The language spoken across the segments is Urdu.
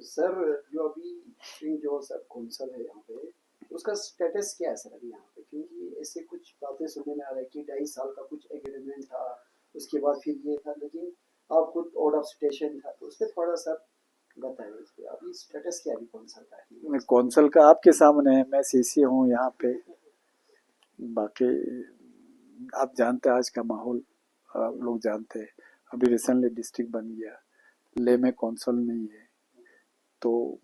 سر جو ابھی جو سر کونسل ہے یہاں پہ اس کا اسٹیٹس کیا ہے سر ابھی یہاں پہ؟ کیونکہ ایسے کچھ باتیں سننے میں آ رہا ہے کہ 2.5 سال کا کچھ ایگریمنٹ تھا، اس کے بعد پھر یہ تھا، لیکن آپ خود آؤٹ آف اسٹیشن تھا، تو اس پہ تھوڑا سا بتائیں اس پہ ابھی اسٹیٹس کیا ہے ابھی کونسل کا؟ کونسل کا آپ کے سامنے ہے، میں سی سی ہوں یہاں پہ. باقی آپ جانتے ہیں آج کا ماحول، آپ لوگ جانتے ہیں. ابھی ریسنٹلی ڈسٹرکٹ بن گیا، لے میں کونسل نہیں ہے. تو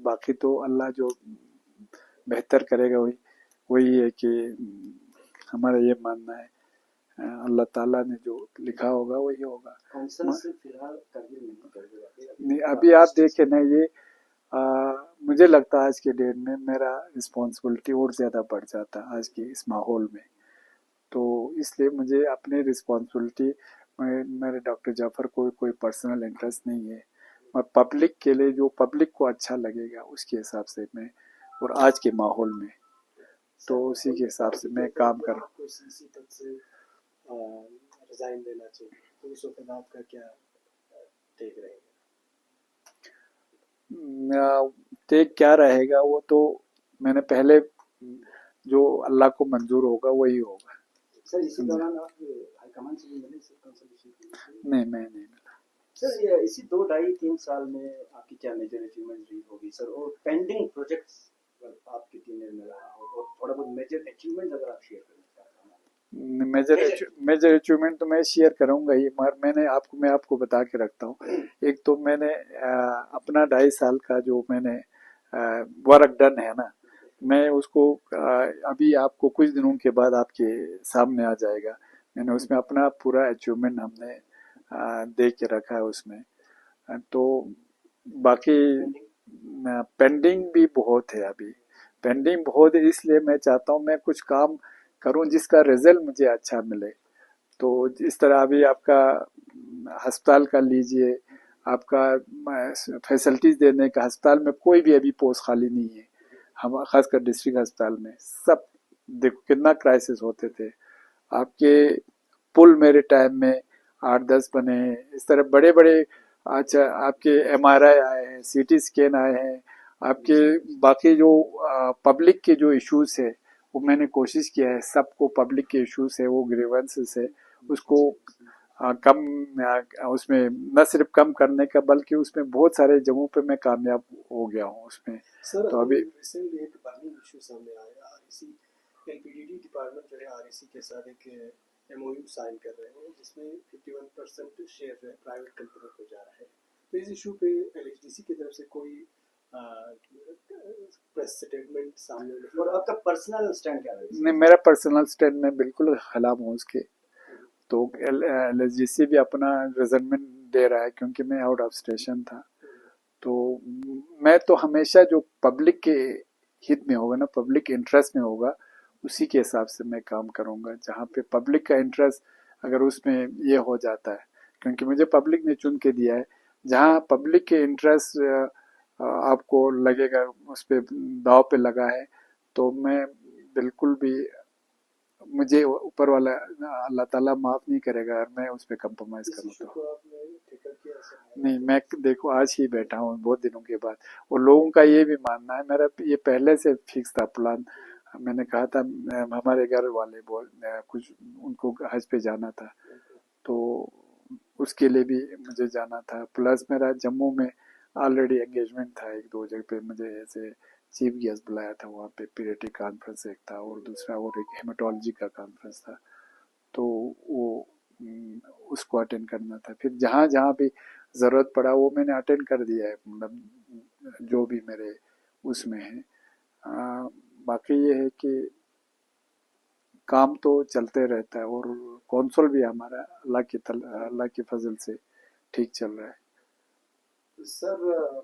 باقی تو اللہ جو بہتر کرے گا وہی ہے کہ ہمارا یہ ماننا ہے اللہ تعالیٰ نے جو لکھا ہوگا وہی ہوگا. کونسل سے فی الحال کرگل نہیں کر نہیں ابھی آپ دیکھیں نا، یہ مجھے لگتا ہے آج کے ڈیٹ میں میرا رسپانسبلٹی اور زیادہ بڑھ جاتا ہے آج کے اس ماحول میں. تو اس لیے مجھے اپنی رسپانسبلٹی، میرے ڈاکٹر جعفر کو کوئی پرسنل انٹرسٹ نہیں ہے. میں پبلک کے لیے جو پبلک کو اچھا لگے گا اس کے حساب سے میں، اور آج کے ماحول میں تو اسی کے حساب سے میں کام کر رہا ہوں. سی تک سے ریزائن دینا چاہیے، تو اس وقت آپ کا کیا ٹیک رہے گا؟ ٹیک کیا رہے گا وہ تو میں نے پہلے جو اللہ کو منظور ہوگا وہی ہوگا. سر اسی دوران آپ ہائی کمان سے بھی ملے سر کنسلٹیشن کے لیے؟ نہیں میں نہیں ملا سر. یہ اسی 2-2.5-3 سال میں آپ کی کیا میجر اچیومنٹ رہی ہوگی سر، اور پینڈنگ پروجیکٹس آپ کے ٹیم میں رہا ہو، اور تھوڑا بہت میجر اچیومنٹ اگر آپ شیئر کرنا چاہتے ہیں؟ میجر اچیومنٹ تو میں شیئر کروں گا ہی، مگر میں آپ کو بتا کے رکھتا ہوں. ایک تو میں نے اپنا 2.5 سال کا جو میں نے ورک ڈن ہے نا، میں اس کو ابھی آپ کو کچھ دنوں کے بعد آپ کے سامنے آ جائے گا. میں نے اس میں اپنا پورا اچیومنٹ ہم نے دے کے رکھا ہے اس میں. تو باقی پینڈنگ بھی بہت ہے، ابھی پینڈنگ بہت ہے. اس لیے میں چاہتا ہوں میں کچھ کام کروں جس کا رزلٹ مجھے اچھا ملے. تو اس طرح ابھی آپ کا ہسپتال کا لیجئے، آپ کا فیسلٹیز دینے کا، ہسپتال میں کوئی بھی ابھی پوسٹ خالی نہیں ہے. ہم خاص کر ڈسٹرکٹ ہسپتال میں سب دیکھو کتنا کرائسس ہوتے تھے. آپ کے پل میرے ٹائم میں 8-10 بنے ہیں. اس طرح بڑے بڑے، اچھا آپ کے MRI آئے ہیں، CT اسکین آئے ہیں. آپ کے باقی جو پبلک کے جو ایشوز ہے وہ میں نے کوشش کیا ہے سب کو، پبلک کے ایشوز ہے وہ گریونسز ہے اس کو کم، اس میں نہ صرف کم کرنے کا بلکہ اس میں بہت سارے جگہوں پہ میں کامیاب ہو گیا ہوں اس میں. سر تو ابھی ریسنٹلی ایک برننگ ایشو سامنے آیا، REC LPDD ڈپارٹمنٹ جو ہے REC کے ساتھ ایک MOU سائن کر رہے ہیں جس میں 51% شیئر جو ہے پرائیویٹ کمپنی کو جا رہا ہے. تو اس ایشو پہ LHDC کی طرف سے کوئی پریس سٹیٹمنٹ سامنے نہیں، اور آپ کا پرسنل اسٹینڈ کیا ہے؟ نہیں، میرا پرسنل اسٹینڈ میں بالکل خلاف ہوں اس کے. تو LHDC بھی اپنا ریزنمنٹ دے رہا ہے کیونکہ میں آؤٹ آف اسٹیشن تھا. تو میں تو ہمیشہ جو پبلک کے ہت میں ہوگا نا، پبلک انٹرسٹ میں ہوگا، اسی کے حساب سے میں کام کروں گا. جہاں پہ پبلک کا انٹرسٹ اگر اس میں یہ ہو جاتا ہے، کیونکہ مجھے پبلک نے چن کے دیا ہے، جہاں پبلک کے انٹرسٹ آپ کو لگے گا اس پہ داؤ پہ لگا ہے، تو میں بالکل بھی، مجھے اوپر والا اللہ تعالیٰ معاف نہیں کرے گا اگر میں اس پہ کمپرومائز کروں تو. نہیں، میں دیکھو آج ہی بیٹھا ہوں بہت دنوں کے بعد، اور لوگوں کا یہ بھی ماننا ہے، میرا یہ پہلے سے فکس تھا پلان. میں نے کہا تھا ہمارے گھر والے کچھ ان کو حج پہ جانا تھا، تو اس کے لیے بھی مجھے جانا تھا. پلس میرا جموں میں آلریڈی انگیجمنٹ تھا 1-2 جگہ پہ، مجھے ایسے چیف گیسٹ بلایا تھا وہاں پہ. پیریٹک کانفرنس ایک تھا، اور دوسرا اور ایک ہیماٹولوجی کا کانفرنس تھا، تو وہ اس کو اٹینڈ کرنا تھا. پھر جہاں جہاں بھی ضرورت پڑا وہ میں نے اٹینڈ کر دیا ہے، مطلب جو بھی میرے اس میں ہے. باقی یہ ہے کہ کام تو چلتے رہتا ہے، اور کونسل بھی ہمارا اللہ کی فضل سے ٹھیک چل رہا ہے. سر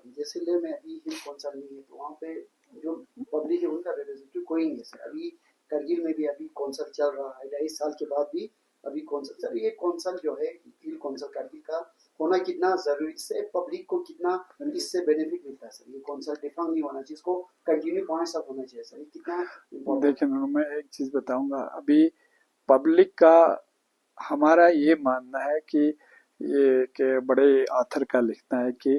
جیسے لے میں ابھی کونسل نہیں ہے، تو وہاں پہ جو پبلک ہے ان کا ریپرزینٹیو کوئی نہیں ہے سر. ابھی کرگل میں بھی ابھی کونسل چل رہا ہے 2.5 سال کے بعد بھی ابھی کونسل. سر یہ کونسل جو ہے فیلڈ کونسل کرگل کا ہونا کتنا ضروری، اس سے پبلک کو کتنا اس سے بینیفٹ ملتا ہے سر؟ یہ کونسل ڈیفنگ نہیں ہونا چاہیے، اس کو کنٹینیو پوائنٹس اپ ہونا چاہیے سر. یہ کتنا دیکھیں میں ایک چیز بتاؤں گا. ابھی پبلک کا ہمارا یہ ماننا ہے کہ یہ کہ بڑے آتھر کا لکھنا ہے کہ